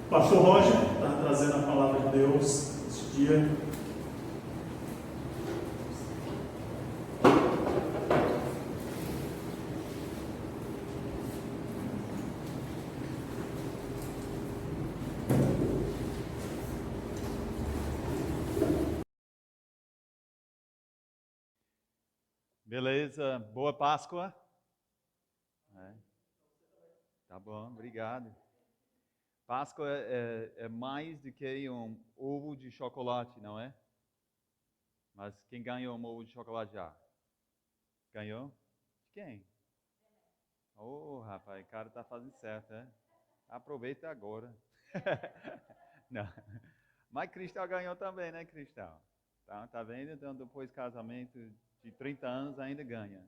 Pastor Roger está trazendo a palavra de Deus neste dia. Beleza, boa Páscoa. Tá bom, obrigado. Páscoa é mais do que um ovo de chocolate, não é? Mas quem ganhou um ovo de chocolate já? Ganhou? De quem? Oh, rapaz, o cara tá fazendo certo, né? Aproveita agora. Não. Mas Cristal ganhou também, né, Cristal? Tá vendo? Então, depois do casamento de 30 anos, ainda ganha.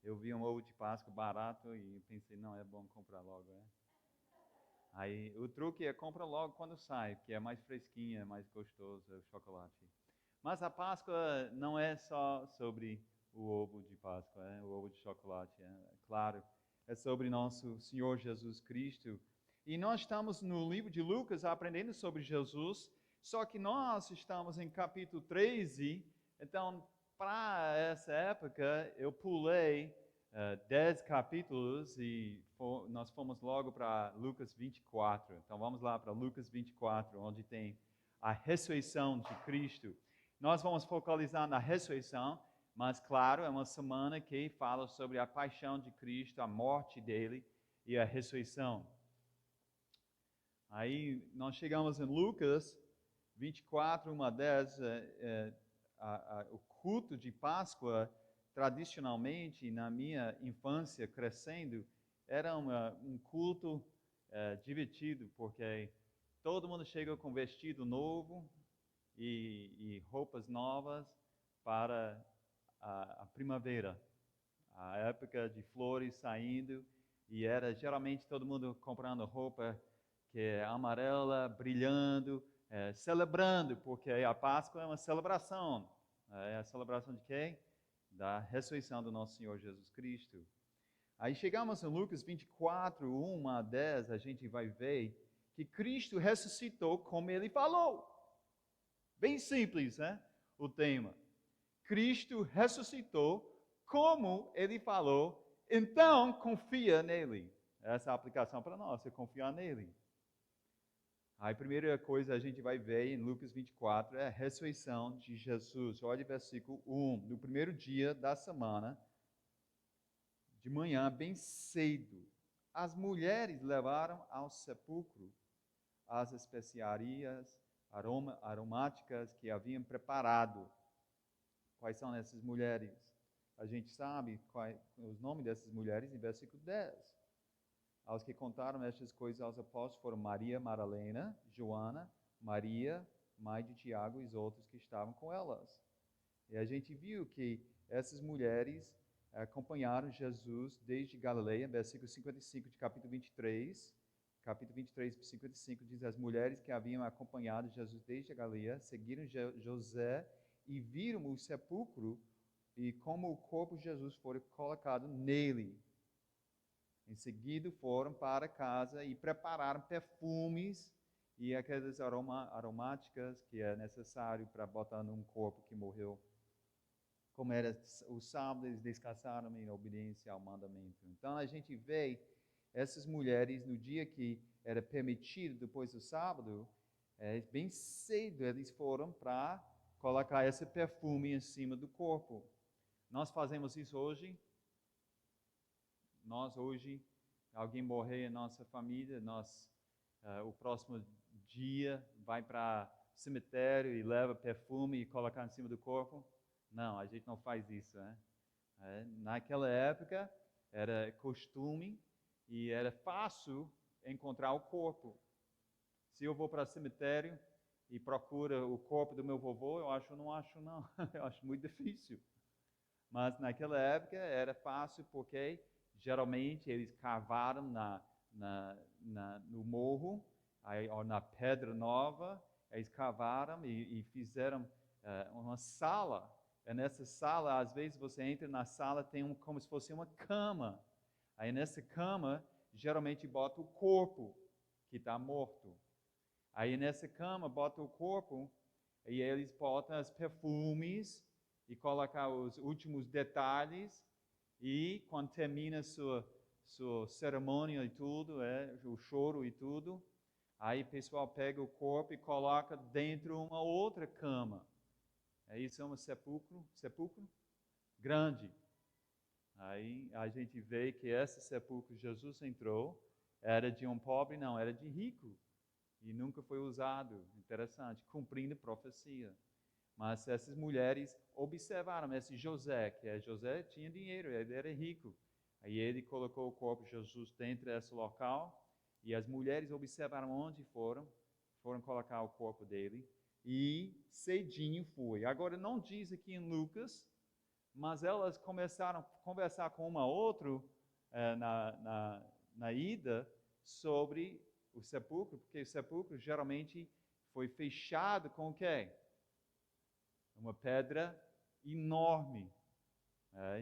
Eu vi um ovo de Páscoa barato e pensei, não, é bom comprar logo, né? Aí, o truque é compra logo quando sai, porque é mais fresquinho, é mais gostoso o chocolate. Mas a Páscoa não é só sobre o ovo de Páscoa, o ovo de chocolate, claro. É sobre nosso Senhor Jesus Cristo. E nós estamos no livro de Lucas aprendendo sobre Jesus, só que nós estamos em capítulo 13, então, para essa época, eu pulei 10 capítulos e nós fomos logo para Lucas 24. Então vamos lá para Lucas 24, onde tem a ressurreição de Cristo. Nós vamos focalizar na ressurreição, mas claro, é uma semana que fala sobre a paixão de Cristo, a morte dele e a ressurreição. Aí nós chegamos em Lucas 24, 1 a 10, o culto de Páscoa, tradicionalmente, na minha infância, crescendo, era um culto divertido, porque todo mundo chega com vestido novo e roupas novas para a primavera, a época de flores saindo, e era geralmente todo mundo comprando roupa que é amarela, brilhando, celebrando, porque a Páscoa é uma celebração. É a celebração de quem? Da ressurreição do nosso Senhor Jesus Cristo. Aí chegamos em Lucas 24, 1 a 10, a gente vai ver que Cristo ressuscitou como Ele falou. Bem simples, né? O tema. Cristo ressuscitou como Ele falou, então confia nele. Essa é a aplicação para nós, é confiar nele. A primeira coisa a gente vai ver em Lucas 24 é a ressurreição de Jesus. Olha o versículo 1. No primeiro dia da semana, de manhã, bem cedo, as mulheres levaram ao sepulcro as especiarias aromáticas que haviam preparado. Quais são essas mulheres? A gente sabe os nomes dessas mulheres em versículo 10. Aos que contaram estas coisas aos apóstolos foram Maria Madalena, Joana, Maria, mãe de Tiago e os outros que estavam com elas. E a gente viu que essas mulheres acompanharam Jesus desde Galileia, versículo 55 de capítulo 23. Capítulo 23, 55 diz: as mulheres que haviam acompanhado Jesus desde a Galileia seguiram José e viram o sepulcro e como o corpo de Jesus foi colocado nele. Em seguida foram para casa e prepararam perfumes e aquelas aromáticas que é necessário para botar num corpo que morreu. Como era o sábado, eles descansaram em obediência ao mandamento. Então a gente vê essas mulheres no dia que era permitido, depois do sábado, bem cedo eles foram para colocar esse perfume em cima do corpo. Nós fazemos isso hoje. Nós hoje, alguém morrer em nossa família, o próximo dia vai para o cemitério e leva perfume e coloca em cima do corpo. Não, a gente não faz isso, né? Naquela época era costume e era fácil encontrar o corpo. Se eu vou para o cemitério e procuro o corpo do meu vovô, eu não acho não, eu acho muito difícil. Mas naquela época era fácil porque geralmente eles cavaram no morro, ou na pedra nova, eles cavaram e fizeram uma sala. E nessa sala, às vezes você entra na sala, tem como se fosse uma cama. Aí nessa cama geralmente bota o corpo que está morto. Aí nessa cama bota o corpo e eles botam os perfumes e colocam os últimos detalhes e quando termina sua cerimônia e tudo, o choro e tudo, aí o pessoal pega o corpo e coloca dentro de uma outra cama. Isso é um sepulcro grande. Aí a gente vê que esse sepulcro Jesus entrou, era de um pobre, não, era de rico. E nunca foi usado, interessante, cumprindo profecia. Mas essas mulheres observaram, esse José tinha dinheiro, ele era rico. Aí ele colocou o corpo de Jesus dentro desse local, e as mulheres observaram onde foram colocar o corpo dele, e cedinho foi. Agora não diz aqui em Lucas, mas elas começaram a conversar com uma outra na ida sobre o sepulcro, porque o sepulcro geralmente foi fechado com o quê? Uma pedra enorme.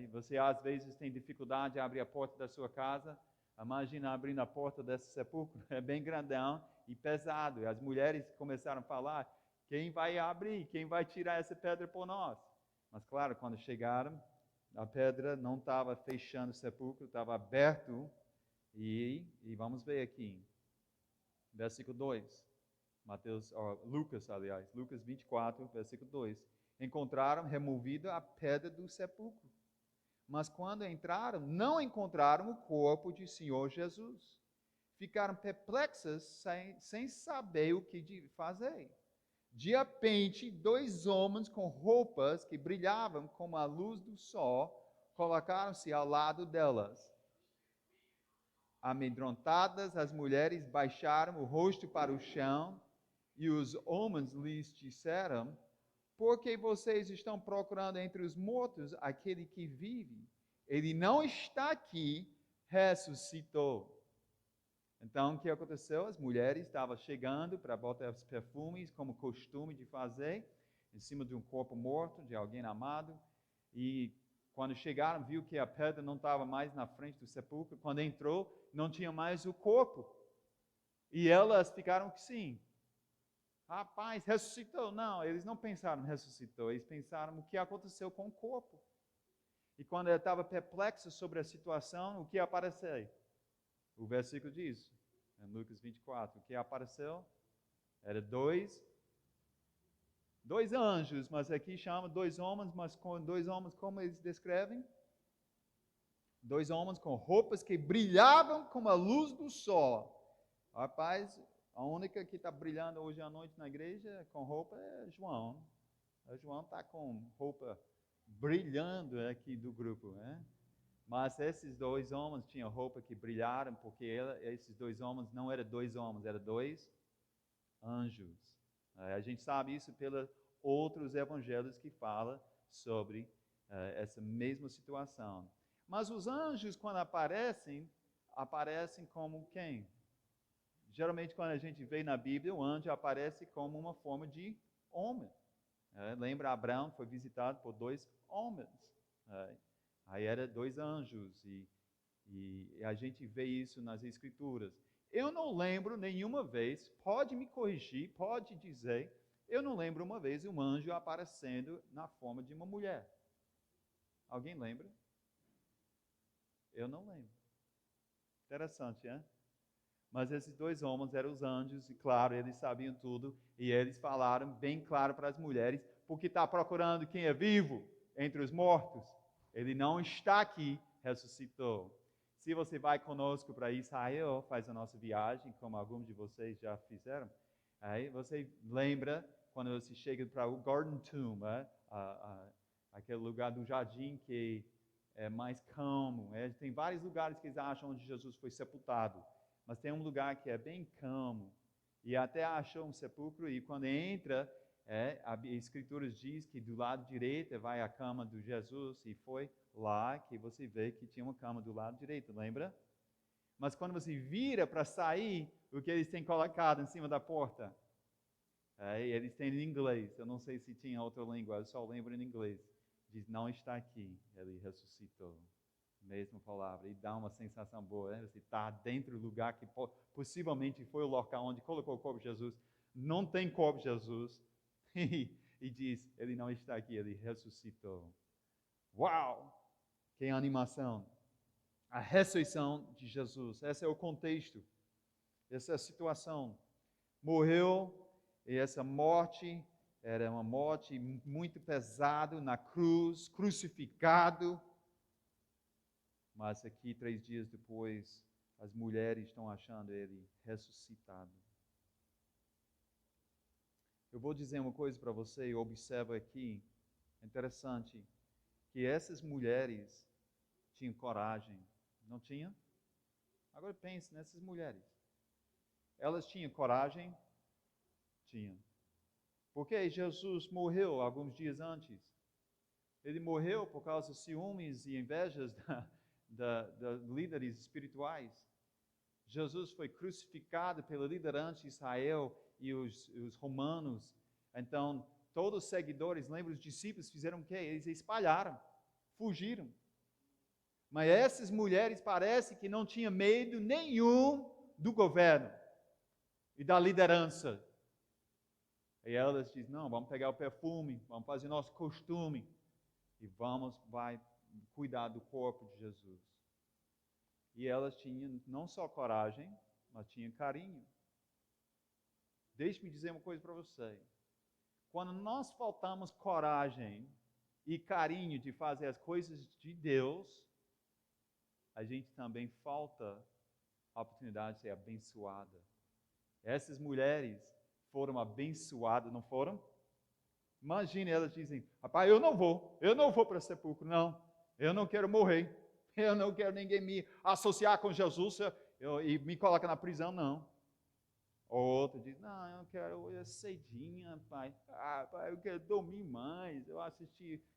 E você às vezes tem dificuldade de abrir a porta da sua casa. Imagina abrindo a porta desse sepulcro, é bem grandão e pesado. E as mulheres começaram a falar, quem vai abrir? Quem vai tirar essa pedra por nós? Mas claro, quando chegaram, a pedra não estava fechando o sepulcro, estava aberto. E vamos ver aqui, versículo 2. Lucas 24, versículo 2. Encontraram removida a pedra do sepulcro. Mas quando entraram, não encontraram o corpo de Senhor Jesus. Ficaram perplexas, sem saber o que fazer. De repente, 2 homens com roupas que brilhavam como a luz do sol, colocaram-se ao lado delas. Amedrontadas, as mulheres baixaram o rosto para o chão, e os homens lhes disseram, por que vocês estão procurando entre os mortos aquele que vive? Ele não está aqui, ressuscitou. Então, o que aconteceu? As mulheres estavam chegando para botar os perfumes, como costume de fazer, em cima de um corpo morto, de alguém amado. E quando chegaram, viu que a pedra não estava mais na frente do sepulcro. Quando entrou, não tinha mais o corpo. E elas ficaram que sim. Rapaz, ressuscitou. Não, eles não pensaram ressuscitou, eles pensaram o que aconteceu com o corpo. E quando ela estava perplexa sobre a situação, o que apareceu? O versículo diz, em Lucas 24, o que apareceu? Era dois anjos, mas aqui chama 2 homens, mas com 2 homens, como eles descrevem? 2 homens com roupas que brilhavam como a luz do sol. Rapaz, a única que está brilhando hoje à noite na igreja com roupa é João. O João está com roupa brilhando aqui do grupo, né? Mas esses 2 homens tinham roupa que brilharam, porque esses 2 homens não eram 2 homens, eram 2 anjos. A gente sabe isso pelos outros evangelhos que falam sobre essa mesma situação. Mas os anjos, quando aparecem como quem? Geralmente, quando a gente vê na Bíblia, o anjo aparece como uma forma de homem. Lembra, Abraão foi visitado por 2 homens. Aí eram 2 anjos, e a gente vê isso nas Escrituras. Eu não lembro nenhuma vez, pode me corrigir, pode dizer, eu não lembro uma vez um anjo aparecendo na forma de uma mulher. Alguém lembra? Eu não lembro. Interessante, né? Mas esses 2 homens eram os anjos, e claro, eles sabiam tudo, e eles falaram bem claro para as mulheres, porque está procurando quem é vivo entre os mortos. Ele não está aqui, ressuscitou. Se você vai conosco para Israel, faz a nossa viagem, como alguns de vocês já fizeram, aí você lembra quando você chega para o Garden Tomb, aquele lugar do jardim que é mais calmo. Tem vários lugares que eles acham onde Jesus foi sepultado, mas tem um lugar que é bem calmo. E até achou um sepulcro, e quando entra, a Escritura diz que do lado direito vai a cama de Jesus, e foi lá que você vê que tinha uma cama do lado direito, lembra? Mas quando você vira para sair, o que eles têm colocado em cima da porta? Eles têm em inglês, eu não sei se tinha outra língua, eu só lembro em inglês. Diz, não está aqui, ele ressuscitou. Mesma palavra, e dá uma sensação boa, né? Você está dentro do lugar que possivelmente foi o local onde colocou o corpo de Jesus, não tem corpo de Jesus, e diz, ele não está aqui, ele ressuscitou. Uau! Que animação! A ressurreição de Jesus, esse é o contexto, essa é a situação. Morreu, e essa morte era uma morte muito pesada na cruz, crucificado. Mas aqui, 3 dias depois, as mulheres estão achando ele ressuscitado. Eu vou dizer uma coisa para você, observa aqui, interessante, que essas mulheres tinham coragem, não tinham? Agora pense nessas mulheres. Elas tinham coragem? Tinham. Porque Jesus morreu alguns dias antes. Ele morreu por causa de ciúmes e invejas dos líderes espirituais. Jesus foi crucificado pela liderança de Israel e os romanos. Então, todos os seguidores, lembra, os discípulos fizeram o quê? Eles espalharam, fugiram. Mas essas mulheres parece que não tinham medo nenhum do governo e da liderança. E elas dizem, não, vamos pegar o perfume, vamos fazer nosso costume e vai cuidar do corpo de Jesus. E elas tinham não só coragem, mas tinham carinho. Deixe-me dizer uma coisa para você. Quando nós faltamos coragem e carinho de fazer as coisas de Deus, a gente também falta a oportunidade de ser abençoada. Essas mulheres foram abençoadas, não foram? Imagine, elas dizem, rapaz, eu não vou para o sepulcro, não. Eu não quero morrer. Eu não quero ninguém me associar com Jesus e me colocar na prisão, não. Ou outro diz, não, eu quero ir cedinha, pai. Pai, eu quero dormir mais. Eu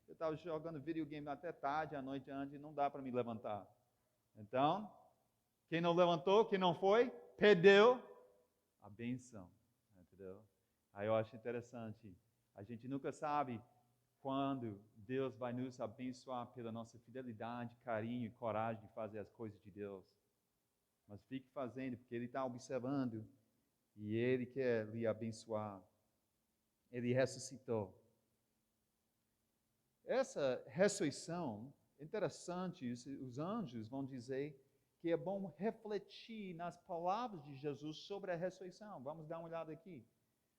estava jogando videogame até tarde, à noite antes, e não dá para me levantar. Então, quem não levantou, quem não foi, perdeu a benção. Entendeu? Aí eu acho interessante. A gente nunca sabe quando Deus vai nos abençoar pela nossa fidelidade, carinho e coragem de fazer as coisas de Deus. Mas fique fazendo, porque Ele está observando e Ele quer lhe abençoar. Ele ressuscitou. Essa ressurreição, interessante, os anjos vão dizer que é bom refletir nas palavras de Jesus sobre a ressurreição. Vamos dar uma olhada aqui.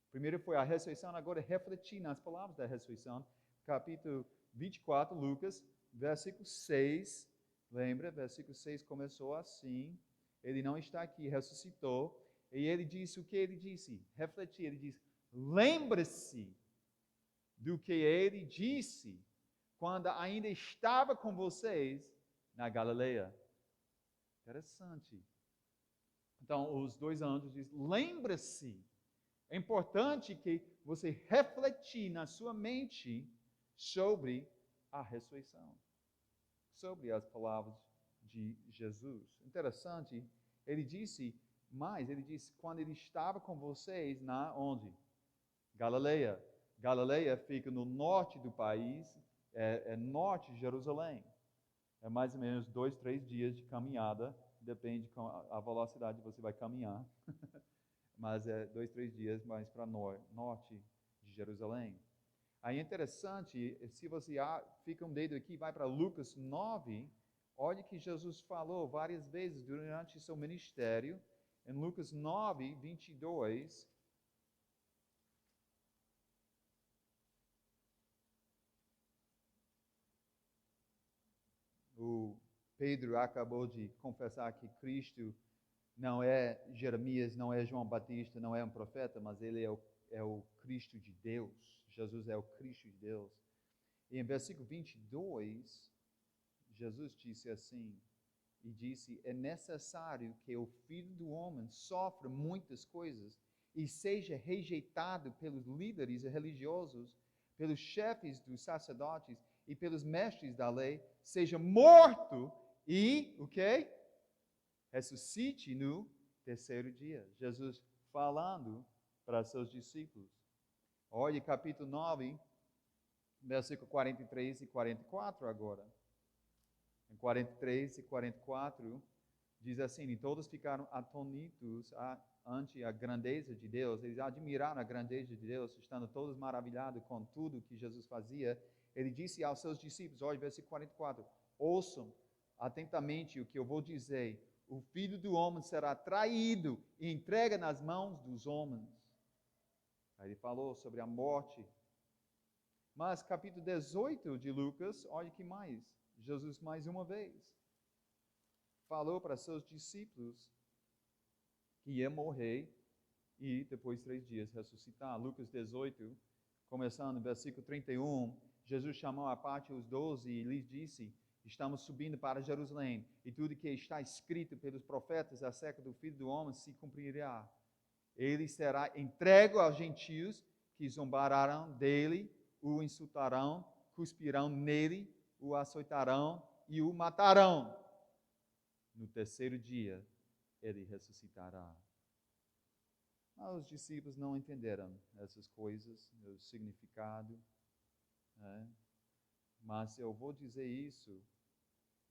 Primeiro foi a ressurreição, agora refletir nas palavras da ressurreição. Capítulo 24, Lucas, versículo 6. Lembra? Versículo 6 começou assim. Ele não está aqui, ressuscitou. E ele disse o que ele disse? Refletir, ele disse, lembre-se do que ele disse quando ainda estava com vocês na Galileia. Interessante. Então, os dois anjos dizem, lembre-se. É importante que você refletir na sua mente sobre a ressurreição, sobre as palavras de Jesus. Interessante, ele disse, quando ele estava com vocês onde? Galileia. Galileia fica no norte do país, é norte de Jerusalém. É mais ou menos 2, 3 dias de caminhada, depende da velocidade que você vai caminhar. Mas é 2, 3 dias mais para norte de Jerusalém. Aí é interessante, se você fica um dedo aqui, vai para Lucas 9, olha que Jesus falou várias vezes durante seu ministério, em Lucas 9, 22, o Pedro acabou de confessar que Cristo não é Jeremias, não é João Batista, não é um profeta, mas ele é o Cristo de Deus. Jesus é o Cristo de Deus. E em versículo 22, Jesus disse assim, e disse, é necessário que o Filho do Homem sofra muitas coisas e seja rejeitado pelos líderes religiosos, pelos chefes dos sacerdotes e pelos mestres da lei, seja morto e, o quê? Ressuscite no terceiro dia. Jesus falando para seus discípulos. Olhe capítulo 9, versículo 43 e 44 agora. Em 43 e 44, diz assim: e todos ficaram atônitos ante a grandeza de Deus. Eles admiraram a grandeza de Deus, estando todos maravilhados com tudo que Jesus fazia. Ele disse aos seus discípulos, olha, versículo 44, ouçam atentamente o que eu vou dizer. O Filho do Homem será traído e entregue nas mãos dos homens. Aí ele falou sobre a morte. Mas capítulo 18 de Lucas, olha que mais. Jesus mais uma vez falou para seus discípulos que ia morrer e depois de 3 dias ressuscitar. Lucas 18, começando no versículo 31, Jesus chamou à parte os 12 e lhes disse: estamos subindo para Jerusalém, e tudo que está escrito pelos profetas acerca do Filho do Homem se cumprirá. Ele será entregue aos gentios, que zombarão dele, o insultarão, cuspirão nele, o açoitarão e o matarão. No terceiro dia, ele ressuscitará. Mas os discípulos não entenderam essas coisas, o significado, né? Mas eu vou dizer isso,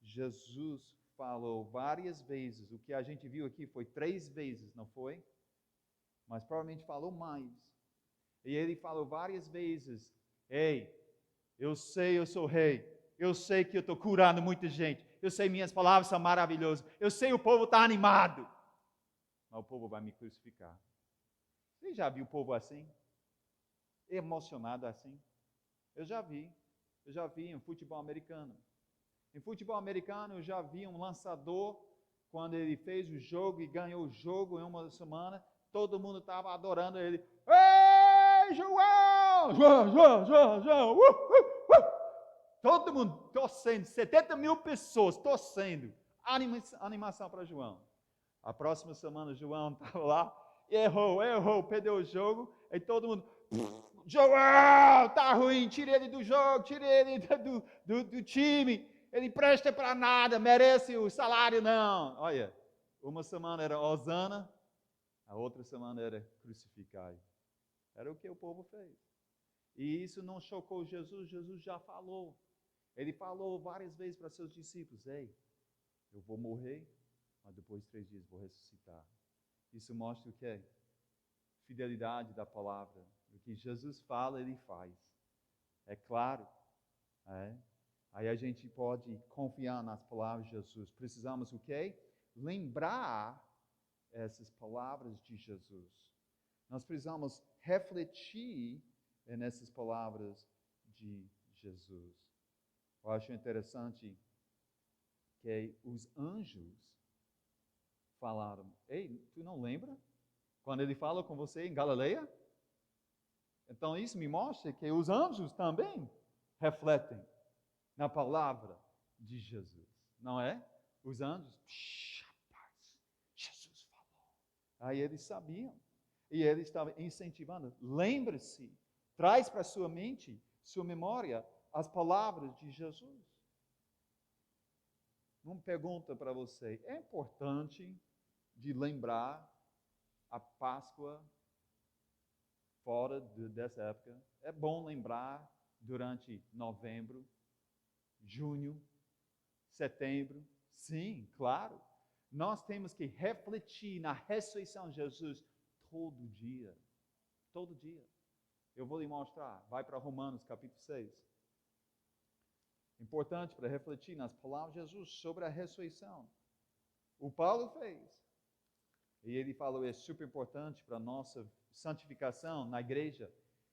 Jesus falou várias vezes, o que a gente viu aqui foi 3 vezes, não foi? Mas provavelmente falou mais. E ele falou várias vezes, ei, eu sei, eu sou rei, eu sei que eu estou curando muita gente, eu sei minhas palavras são maravilhosas, eu sei o povo está animado, mas o povo vai me crucificar. Você já viu o povo assim? Emocionado assim? Eu já vi em futebol americano. Em futebol americano eu já vi um lançador, quando ele fez o jogo e ganhou o jogo em uma semana, todo mundo estava adorando ele. Ei, João! João! Todo mundo torcendo, 70 mil pessoas torcendo. Animação para João. A próxima semana João estava lá, errou, perdeu o jogo, e todo mundo, João, tá ruim, tire ele do jogo, tire ele do time, ele presta para nada, merece o salário não. Olha, uma semana era Hosana, a outra semana era crucificai. Era o que o povo fez. E isso não chocou Jesus, Jesus já falou. Ele falou várias vezes para seus discípulos, ei, eu vou morrer, mas depois de 3 dias vou ressuscitar. Isso mostra o que? Fidelidade da palavra. O que Jesus fala, ele faz. É claro. Aí a gente pode confiar nas palavras de Jesus. Precisamos o quê? Lembrar essas palavras de Jesus. Nós precisamos refletir nessas palavras de Jesus. Eu acho interessante que os anjos falaram, ei, tu não lembra? Quando ele fala com você em Galileia? Então isso me mostra que os anjos também refletem na palavra de Jesus, não é? Os anjos, rapaz, Jesus falou. Aí eles sabiam, e ele estava incentivando, lembre-se, traz para sua mente, sua memória, as palavras de Jesus. Uma pergunta para você, é importante de lembrar a Páscoa fora dessa época? É bom lembrar durante novembro, junho, setembro? Sim, claro. Nós temos que refletir na ressurreição de Jesus todo dia. Todo dia. Eu vou lhe mostrar. Vai para Romanos capítulo 6. Importante para refletir nas palavras de Jesus sobre a ressurreição. O Paulo fez. E ele falou, é super importante para a nossa santificação na igreja.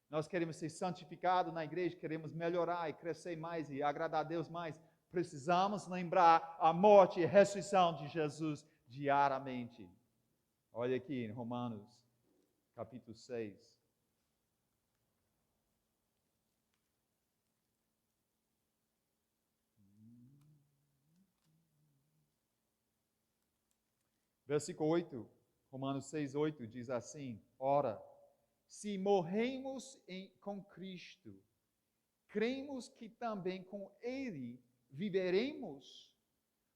Nós queremos ser santificados na igreja, queremos melhorar e crescer mais e agradar a Deus mais. Precisamos lembrar a morte e a ressurreição de Jesus diariamente. Olha aqui em Romanos, capítulo 6. Versículo 8, Romanos 6, 8, diz assim, ora, se morremos com Cristo, cremos que também com Ele viveremos,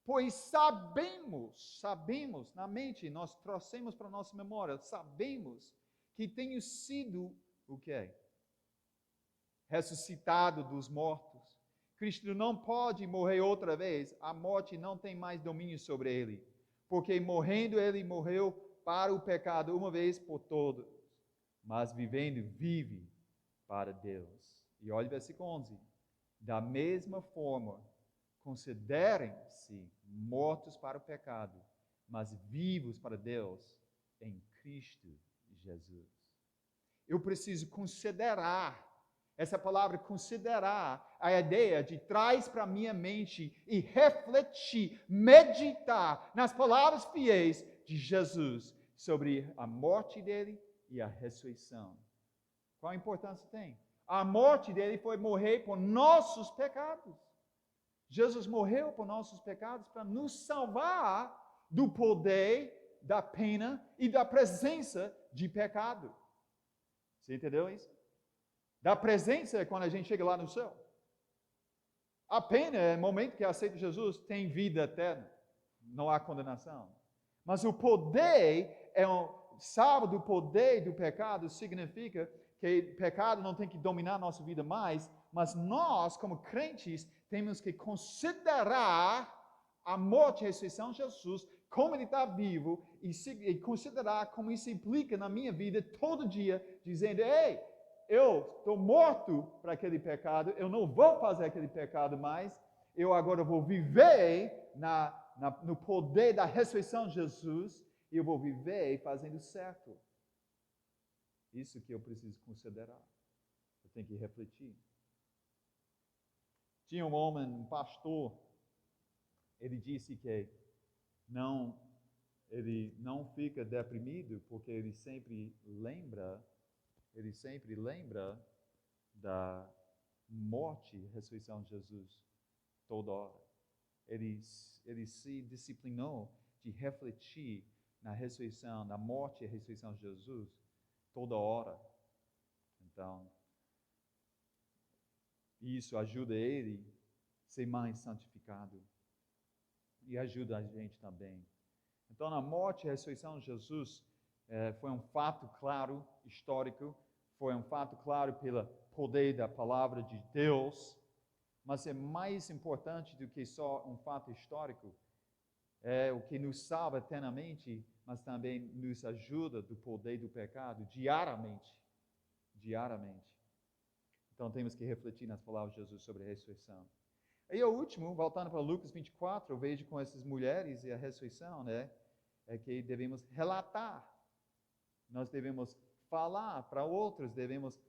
pois sabemos, na mente, nós trouxemos para a nossa memória, sabemos que tenho sido, o quê? Ressuscitado dos mortos. Cristo não pode morrer outra vez. A morte não tem mais domínio sobre ele. Porque morrendo, ele morreu para o pecado uma vez por todas. Mas vivendo, vive para Deus. E olha o versículo 11. Da mesma forma, considerem-se mortos para o pecado, mas vivos para Deus em Cristo Jesus. Eu preciso considerar. Essa palavra considerar, a ideia de traz para minha mente e refletir, meditar nas palavras fiéis de Jesus sobre a morte dele e a ressurreição. Qual a importância tem? A morte dele foi morrer por nossos pecados. Jesus morreu por nossos pecados para nos salvar do poder, da pena e da presença de pecado. Você entendeu isso? Da presença é quando a gente chega lá no céu. A pena é o momento que aceita Jesus, tem vida eterna. Não há condenação. Mas o poder, salvo do poder do pecado, significa que o pecado não tem que dominar a nossa vida mais, mas nós, como crentes, temos que considerar a morte e a ressurreição de Jesus, como ele está vivo, e considerar como isso implica na minha vida todo dia, dizendo, ei, eu estou morto para aquele pecado, eu não vou fazer aquele pecado mais, eu agora vou viver no poder da ressurreição de Jesus, e eu vou viver fazendo certo. Isso que eu preciso considerar. Eu tenho que refletir. Tinha um homem, um pastor, ele disse que ele não fica deprimido porque ele sempre lembra da morte e ressurreição de Jesus toda hora. Ele se disciplinou de refletir na ressurreição, na morte e ressurreição de Jesus toda hora. Então, isso ajuda ele a ser mais santificado e ajuda a gente também. Então, na morte e ressurreição de Jesus, foi um fato claro, histórico, foi um fato claro pelo poder da palavra de Deus, mas é mais importante do que só um fato histórico, é o que nos salva eternamente, mas também nos ajuda do poder do pecado diariamente. Então temos que refletir nas palavras de Jesus sobre a ressurreição. E o último, voltando para Lucas 24, eu vejo com essas mulheres e a ressurreição, é que devemos relatar. Nós devemos falar para outros, devemos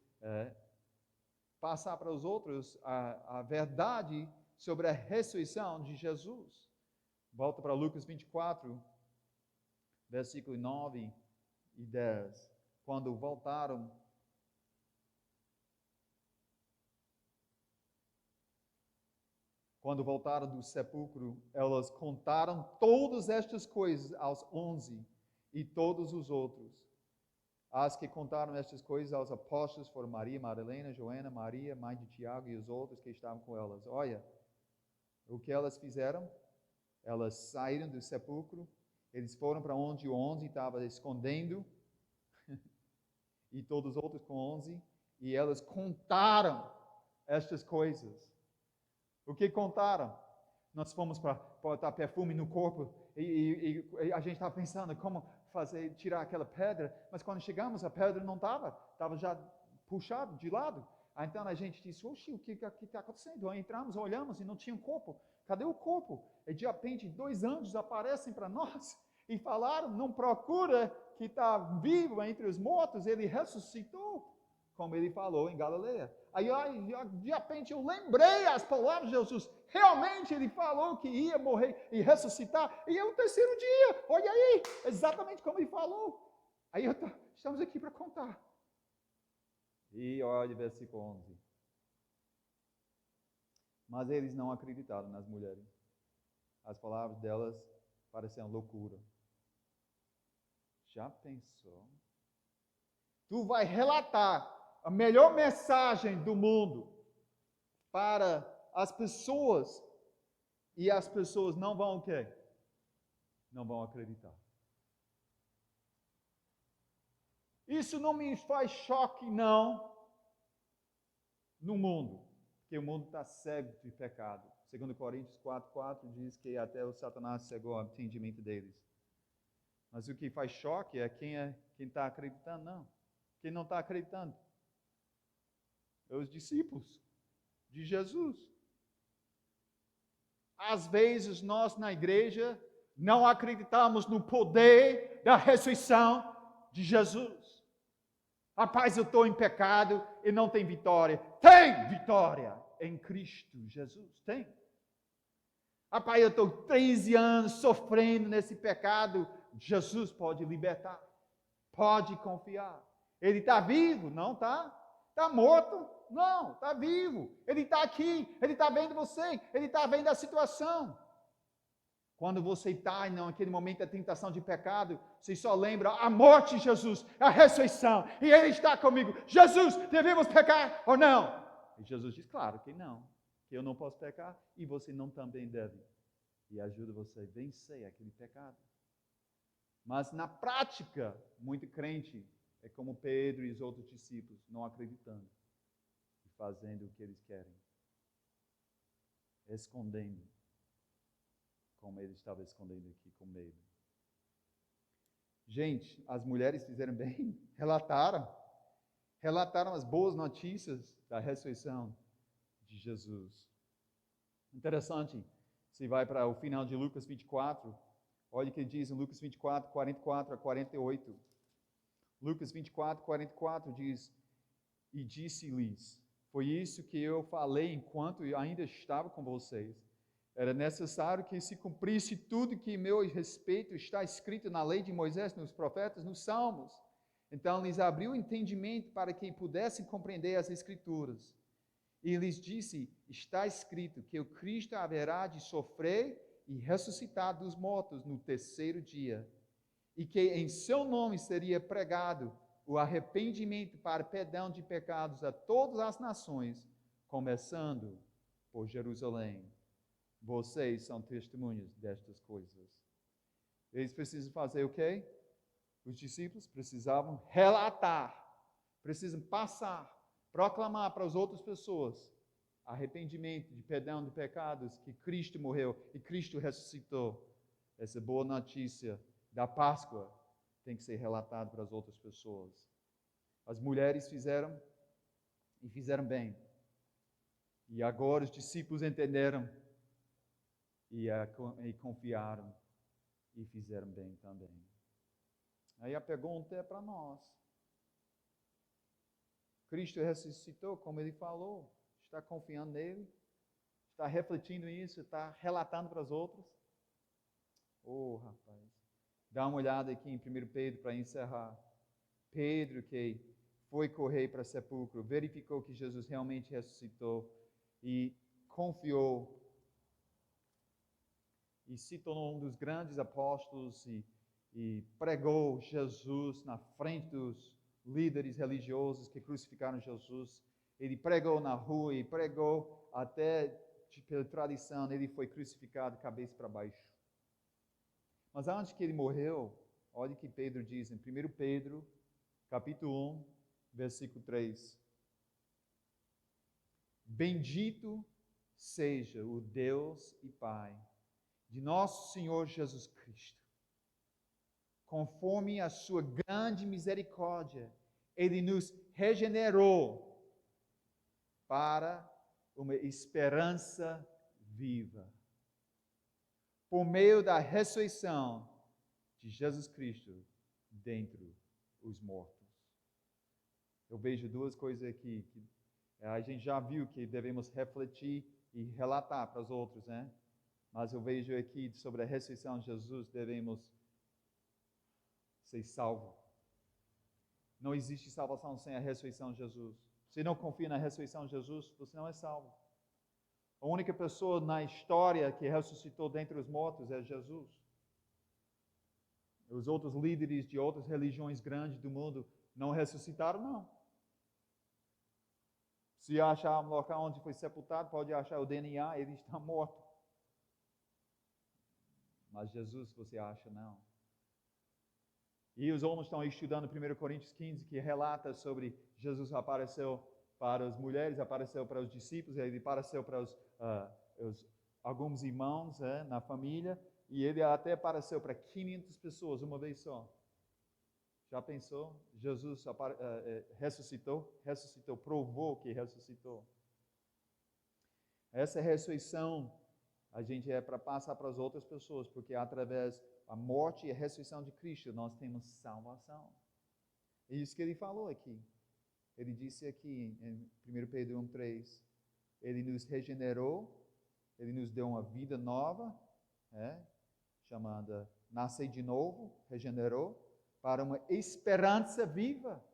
passar para os outros a verdade sobre a ressurreição de Jesus. Volta para Lucas 24, versículo 9 e 10. Quando voltaram do sepulcro, elas contaram todas estas coisas aos 11 e todos os outros. As que contaram estas coisas aos apóstolos foram Maria Madalena, Joana, Maria, mãe de Tiago e os outros que estavam com elas. Olha, o que elas fizeram? Elas saíram do sepulcro, eles foram para onde o 11 estava escondendo, e todos os outros com 11, e elas contaram estas coisas. O que contaram? Nós fomos para botar perfume no corpo, e a gente estava pensando como tirar aquela pedra, mas quando chegamos a pedra não estava já puxado de lado. Então a gente disse, oxi, o que está acontecendo? Aí entramos, olhamos e não tinha um corpo. Cadê o corpo? E de repente 2 anjos aparecem para nós e falaram, não procura que está vivo entre os mortos, ele ressuscitou, como ele falou em Galileia. Aí de repente eu lembrei as palavras de Jesus, realmente ele falou que ia morrer e ressuscitar, e é o 3º dia, olha aí, exatamente como ele falou. Aí estamos aqui para contar. E olha o versículo 11. Mas eles não acreditaram nas mulheres. As palavras delas pareciam loucura. Já pensou? Tu vai relatar a melhor mensagem do mundo para as pessoas e as pessoas não vão o quê? Não vão acreditar. Isso não me faz choque, não, no mundo. Porque o mundo está cego de pecado. 2 Coríntios 4:4 diz que até o Satanás cegou o entendimento deles. Mas o que faz choque é quem está acreditando, não. Quem não está acreditando é os discípulos de Jesus. Às vezes nós na igreja não acreditamos no poder da ressurreição de Jesus. Rapaz, eu estou em pecado e não tem vitória. Tem vitória em Cristo Jesus, tem. Rapaz, eu estou 13 anos sofrendo nesse pecado. Jesus pode libertar, pode confiar. Ele está vivo? Não está. Está morto? Não, está vivo. Ele está aqui, ele está vendo você, ele está vendo a situação. Quando você está naquele momento da tentação de pecado, você só lembra a morte de Jesus, a ressurreição, e Ele está comigo. Jesus, devemos pecar ou não? E Jesus diz, claro que não, que eu não posso pecar e você não também deve. E ajuda você a vencer aquele pecado. Mas na prática, muito crente é como Pedro e os outros discípulos, não acreditando e fazendo o que eles querem, escondendo. Como ele estava escondendo aqui com medo. Gente, as mulheres fizeram bem, relataram as boas notícias da ressurreição de Jesus. Interessante, se vai para o final de Lucas 24, olha o que diz em Lucas 24, 44 a 48. Lucas 24, 44 diz, e disse-lhes, foi isso que eu falei enquanto eu ainda estava com vocês. Era necessário que se cumprisse tudo que em meu respeito está escrito na lei de Moisés, nos profetas, nos salmos. Então lhes abriu o entendimento para que pudessem compreender as Escrituras. E lhes disse, está escrito que o Cristo haverá de sofrer e ressuscitar dos mortos no terceiro dia, e que em seu nome seria pregado o arrependimento para perdão de pecados a todas as nações, começando por Jerusalém. Vocês são testemunhas destas coisas. Eles precisam fazer o quê? Os discípulos precisavam relatar, precisam passar, proclamar para as outras pessoas arrependimento, de perdão de pecados, que Cristo morreu e Cristo ressuscitou. Essa boa notícia da Páscoa tem que ser relatada para as outras pessoas. As mulheres fizeram e fizeram bem. E agora os discípulos entenderam e confiaram e fizeram bem também. Aí a pergunta é para nós. Cristo ressuscitou, como ele falou, está confiando nele, está refletindo isso, está relatando para os outros. Oh, rapaz, dá uma olhada aqui em 1 Pedro para encerrar. Pedro que foi correr para o sepulcro, verificou que Jesus realmente ressuscitou e confiou e se tornou um dos grandes apóstolos e pregou Jesus na frente dos líderes religiosos que crucificaram Jesus. Ele pregou na rua e pregou até, pela tradição, ele foi crucificado cabeça para baixo. Mas antes que ele morreu, olha o que Pedro diz em 1 Pedro, capítulo 1, versículo 3. Bendito seja o Deus e Pai de nosso Senhor Jesus Cristo. Conforme a sua grande misericórdia, Ele nos regenerou para uma esperança viva, por meio da ressurreição de Jesus Cristo dentre os mortos. Eu vejo duas coisas aqui que a gente já viu que devemos refletir e relatar para os outros, né? Mas eu vejo aqui sobre a ressurreição de Jesus, devemos ser salvos. Não existe salvação sem a ressurreição de Jesus. Se não confia na ressurreição de Jesus, você não é salvo. A única pessoa na história que ressuscitou dentre os mortos é Jesus. Os outros líderes de outras religiões grandes do mundo não ressuscitaram, não. Se achar um local onde foi sepultado, pode achar o DNA, ele está morto. Mas Jesus, você acha, não. E os homens estão estudando 1 Coríntios 15, que relata sobre Jesus apareceu para as mulheres, apareceu para os discípulos, ele apareceu para alguns irmãos na família, e ele até apareceu para 500 pessoas uma vez só. Já pensou? Jesus ressuscitou, provou que ressuscitou. Essa ressurreição, a gente é para passar para as outras pessoas, porque através da morte e a ressurreição de Cristo, nós temos salvação. É isso que ele falou aqui. Ele disse aqui em 1 Pedro 1,3, ele nos regenerou, ele nos deu uma vida nova, chamada nascer de novo, regenerou, para uma esperança viva.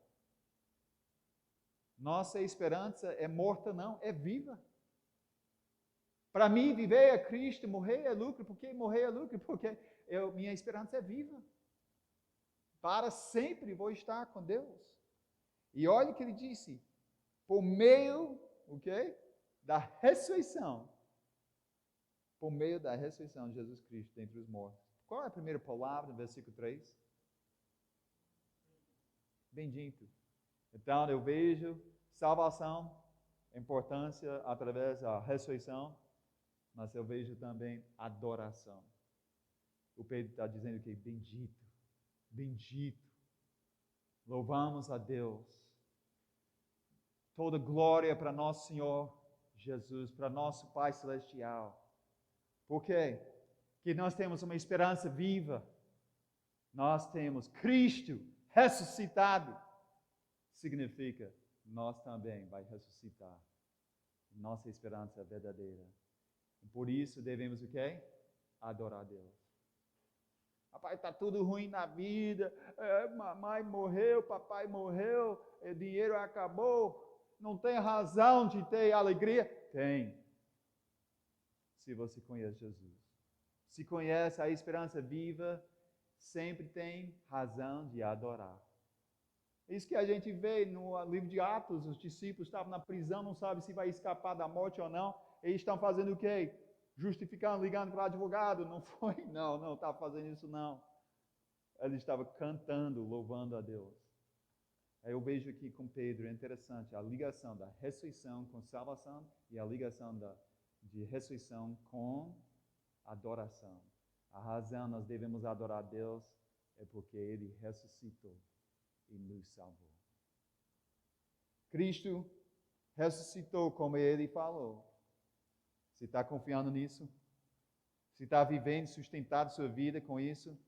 Nossa esperança é morta não, é viva. Para mim, viver é Cristo, morrer é lucro. Por que morrer é lucro? Porque minha esperança é viva. Para sempre vou estar com Deus. E olha o que ele disse, por meio, da ressurreição. Por meio da ressurreição de Jesus Cristo dentre os mortos. Qual é a primeira palavra no versículo 3? Bendito. Então eu vejo salvação, importância através da ressurreição, mas eu vejo também adoração. O Pedro está dizendo que bendito, bendito. Louvamos a Deus. Toda glória para nosso Senhor Jesus, para nosso Pai Celestial. Por quê? Que nós temos uma esperança viva. Nós temos Cristo ressuscitado. Significa, nós também vai ressuscitar. Nossa esperança é verdadeira. E por isso devemos o quê? Adorar a Deus. Rapaz, está tudo ruim na vida. Mamãe morreu, papai morreu, o dinheiro acabou. Não tem razão de ter alegria? Tem. Se você conhece Jesus. Se conhece a esperança viva, sempre tem razão de adorar. Isso que a gente vê no livro de Atos, os discípulos estavam na prisão, não sabem se vai escapar da morte ou não. Eles estão fazendo o quê? Justificando, ligando para o advogado. Não foi? Não estava fazendo isso não. Eles estavam cantando, louvando a Deus. Aí eu vejo aqui com Pedro, é interessante, a ligação da ressurreição com salvação e a ligação de ressurreição com adoração. A razão nós devemos adorar a Deus é porque Ele ressuscitou e nos salvou. Cristo ressuscitou como Ele falou. Você está confiando nisso? Você está vivendo, sustentando sua vida com isso?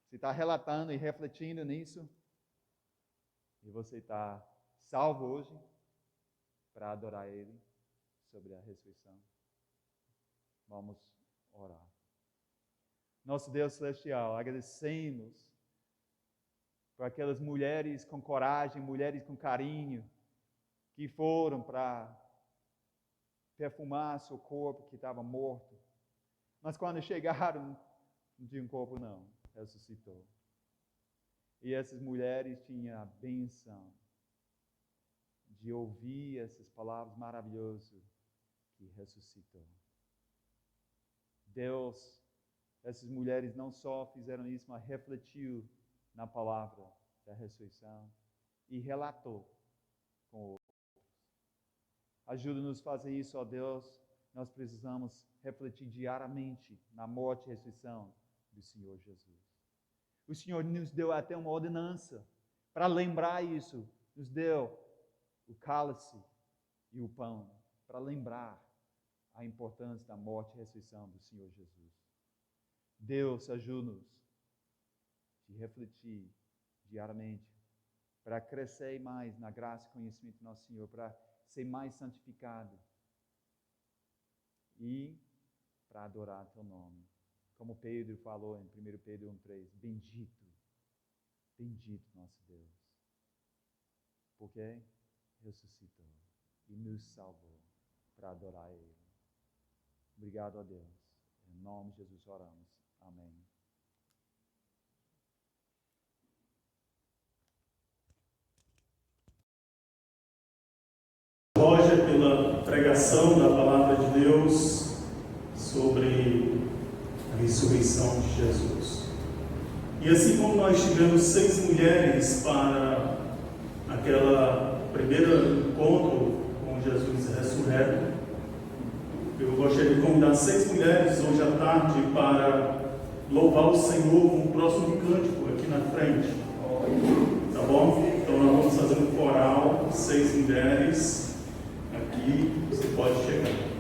Você está relatando e refletindo nisso? E você está salvo hoje para adorar Ele sobre a ressurreição? Vamos orar. Nosso Deus Celestial, agradecemos por aquelas mulheres com coragem, mulheres com carinho, que foram para perfumar seu corpo que estava morto. Mas quando chegaram, não tinha um corpo não, ressuscitou. E essas mulheres tinham a bênção de ouvir essas palavras maravilhosas que ressuscitou. Deus, essas mulheres não só fizeram isso, mas refletiu na palavra da ressurreição e relatou com outros. Ajuda-nos a fazer isso, ó Deus. Nós precisamos refletir diariamente na morte e ressurreição do Senhor Jesus. O Senhor nos deu até uma ordenança para lembrar isso. Nos deu o cálice e o pão para lembrar a importância da morte e ressurreição do Senhor Jesus. Deus, ajuda-nos a refletir diariamente para crescer mais na graça e conhecimento do nosso Senhor, para ser mais santificado e para adorar Teu nome. Como Pedro falou em 1 Pedro 1,3, bendito, bendito nosso Deus, porque ressuscitou e nos salvou para adorar Ele. Obrigado a Deus. Em nome de Jesus oramos. Amém. Roger, pela pregação da palavra de Deus sobre a ressurreição de Jesus. E assim como nós tivemos 6 mulheres para aquela primeiro encontro com Jesus ressurreto. Eu gostaria de convidar 6 mulheres hoje à tarde para louvar o Senhor com o próximo cântico aqui na frente. Tá bom? Então nós vamos fazer um coral, 6 mulheres aqui, você pode chegar.